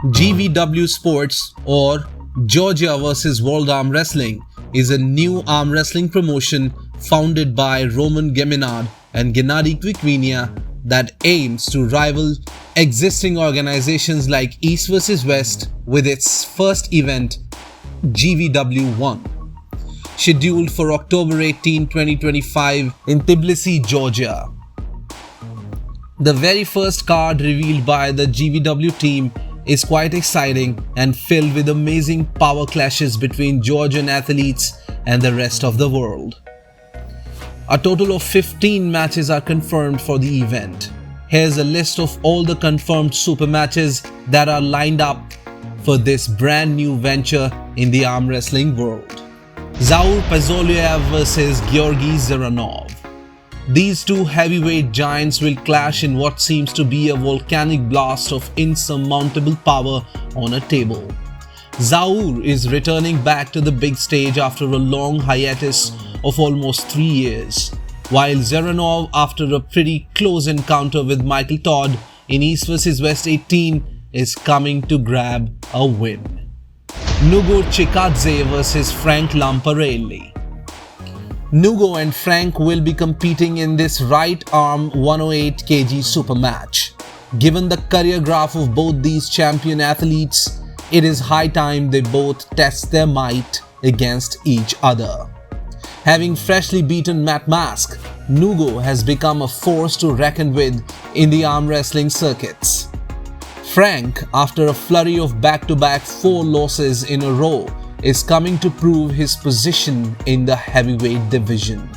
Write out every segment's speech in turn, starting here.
GVW Sports, or Georgia vs World Arm Wrestling, is a new arm wrestling promotion founded by Roman Geminard and Gennady Kvikvinia that aims to rival existing organizations like East vs West with its first event, GVW 1, scheduled for October 18, 2025 in Tbilisi, Georgia. The very first card revealed by the GVW team is quite exciting and filled with amazing power clashes between Georgian athletes and the rest of the world. A total of 15 matches are confirmed for the event. Here's a list of all the confirmed super matches that are lined up for this brand new venture in the arm wrestling world. ZAUR PAIZULAEV vs GEORGI ZERANOV. These two heavyweight giants will clash in what seems to be a volcanic blast of insurmountable power on a table. ZAUR is returning back to the big stage after a long hiatus of almost 3 years, while ZERANOV, after a pretty close encounter with Michael Todd in East vs West 18, is coming to grab a win. Nugo Chikadze vs Frank Lamparelli. Nugo and Frank will be competing in this right arm 108 kg super match. Given the career graph of both these champion athletes, it is high time they both test their might against each other. Having freshly beaten Matt Mask, Nugo has become a force to reckon with in the arm wrestling circuits. Frank, after a flurry of back-to-back 4 losses in a row, is coming to prove his position in the heavyweight division.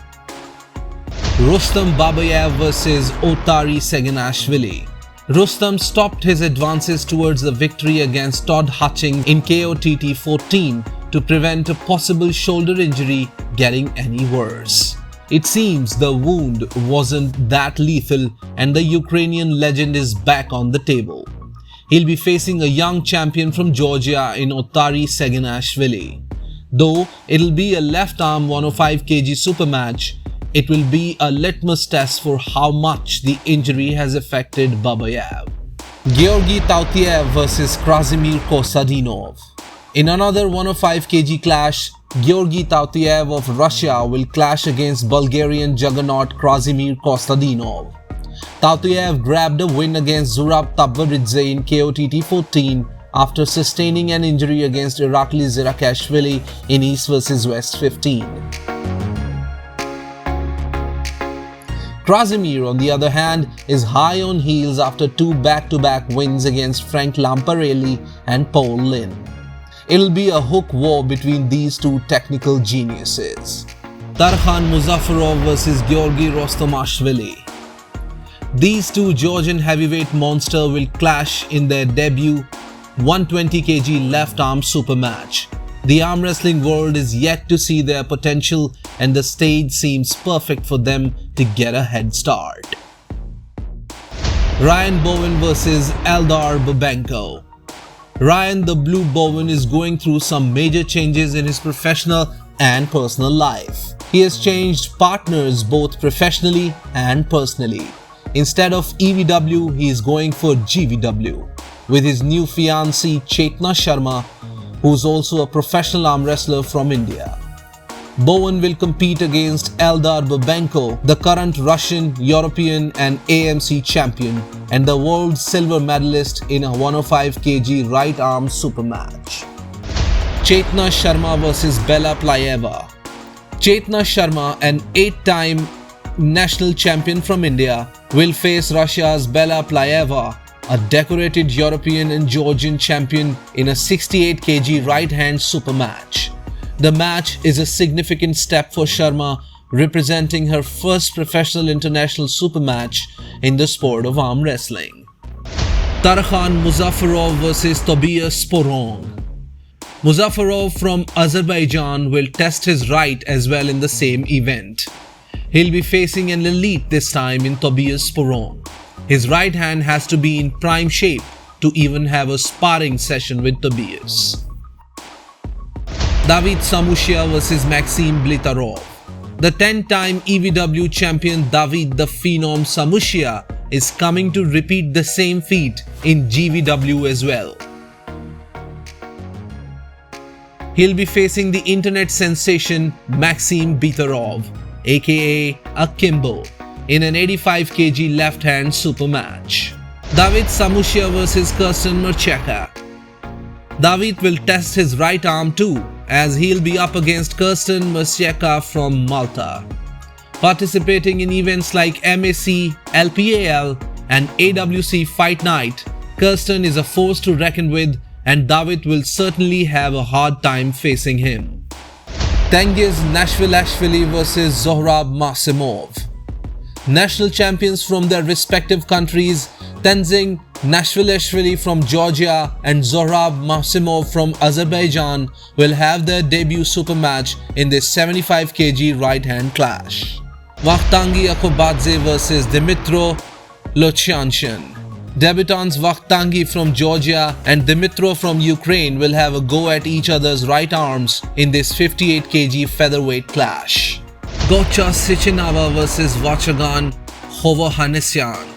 Rustam BABAEV vs OTARI SAGINASHVILI. Rustam stopped his advances towards the victory against Todd Hutchings in KOTT 14 to prevent a possible shoulder injury getting any worse. It seems the wound wasn't that lethal and the Ukrainian legend is back on the table. He'll be facing a young champion from Georgia in OTARI SAGINASHVILI. Though it'll be a left arm 105 kg super match, it will be a litmus test for how much the injury has affected BABAEV. GEORGI TAUTIEV vs KRASIMIR KOSTADINOV. In another 105 kg clash, GEORGI TAUTIEV of Russia will clash against Bulgarian juggernaut KRASIMIR KOSTADINOV. Tautiev grabbed a win against Zurab Tabbaridze in KOTT 14 after sustaining an injury against Irakli Zirakashvili in East vs West 15. Krasimir, on the other hand, is high on heels after 2 back-to-back wins against Frank Lamparelli and Paul Lin. It'll be a hook war between these two technical geniuses. TARKHAN MUZAFAROV vs GEORGI ROSTOMASHVILI. These two Georgian heavyweight monsters will clash in their debut 120 kg left arm super match. The arm wrestling world is yet to see their potential and the stage seems perfect for them to get a head start. Ryan Bowen vs ELDAR BUBENKO. Ryan the Blue Bowen is going through some major changes in his professional and personal life. He has changed partners both professionally and personally. Instead of EVW, he is going for GVW with his new fiancée CHETNA Sharma, who is also a professional arm wrestler from India. Bowen will compete against ELDAR BUBENKO, the current Russian, European and AMC champion and the world silver medalist in a 105 kg right arm super match. CHETNA Sharma vs Bella Plieva. CHETNA Sharma, an 8-time national champion from India, will face Russia's Bella Plieva, a decorated European and Georgian champion, in a 68 kg right-hand super match. The match is a significant step for Sharma, representing her first professional international super match in the sport of arm wrestling. TARKHAN MUZAFAROV vs TOBIAS SPORRONG. Muzafarov from Azerbaijan will test his right as well in the same event. He'll be facing an elite this time in Tobias SPORRONG. His right hand has to be in prime shape to even have a sparring session with Tobias. DAVIT SAMUSHIA vs MAXIM BLITAROV. The 10-time EVW champion David the Phenom SAMUSHIA is coming to repeat the same feat in GVW as well. he'll be facing the internet sensation MAXIM BLITAROV, aka AKIMBO, in an 85 kg left-hand super match. DAVIT SAMUSHIA vs KRSTEN MERCIECA. DAVIT will test his right arm too, as he'll be up against KRSTEN MERCIECA from Malta. Participating in events like MAC, LPAL and AWC Fight Night, KRSTEN is a force to reckon with, and DAVIT will certainly have a hard time facing him. TANGIZNASHVILI vs ZOHRAB MAKSIMOV. National champions from their respective countries, TANGIZNASHVILI from Georgia and ZOHRAB MAKSIMOV from Azerbaijan, will have their debut super match in this 75 kg right-hand clash. Vakhtangi Akhobadze vs Dmitro Locyanshin. Debutants Vakhtangi from Georgia and Dmitro from Ukraine will have a go at each other's right arms in this 58 kg featherweight clash. Gocha Sichinava vs Vachagan Hovhannisyan.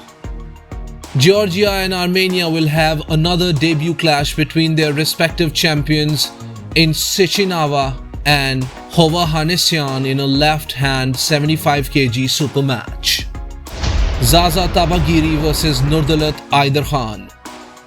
Georgia and Armenia will have another debut clash between their respective champions in Sichinava and Hovhannisyan in a left-hand 75 kg super match. Zaza Tabagiri vs Nurdalat Aidarkhan.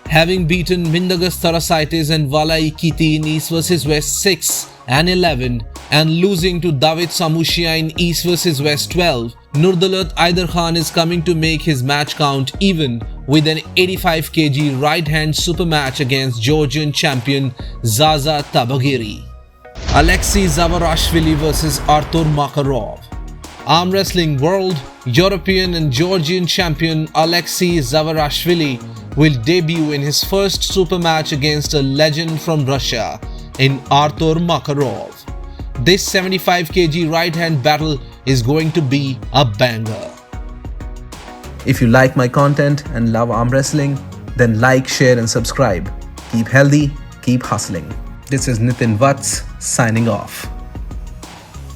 Having beaten Mindaugas Tarasaitis and Vala Ikiti in East vs West 6 and 11 and losing to David Samushia in East vs West 12, Nurdalat Aidarkhan is coming to make his match count even with an 85 kg right-hand super match against Georgian champion Zaza Tabagiri. Alexei Zavarashvili vs Artur Makarov. Arm wrestling world, European and Georgian champion Alexei Zavarashvili will debut in his first super match against a legend from Russia in Artur Makarov. This 75 kg right-hand battle is going to be a banger. If you like my content and love arm wrestling, then like, share and subscribe. Keep healthy, keep hustling. This is Nitin Vats signing off.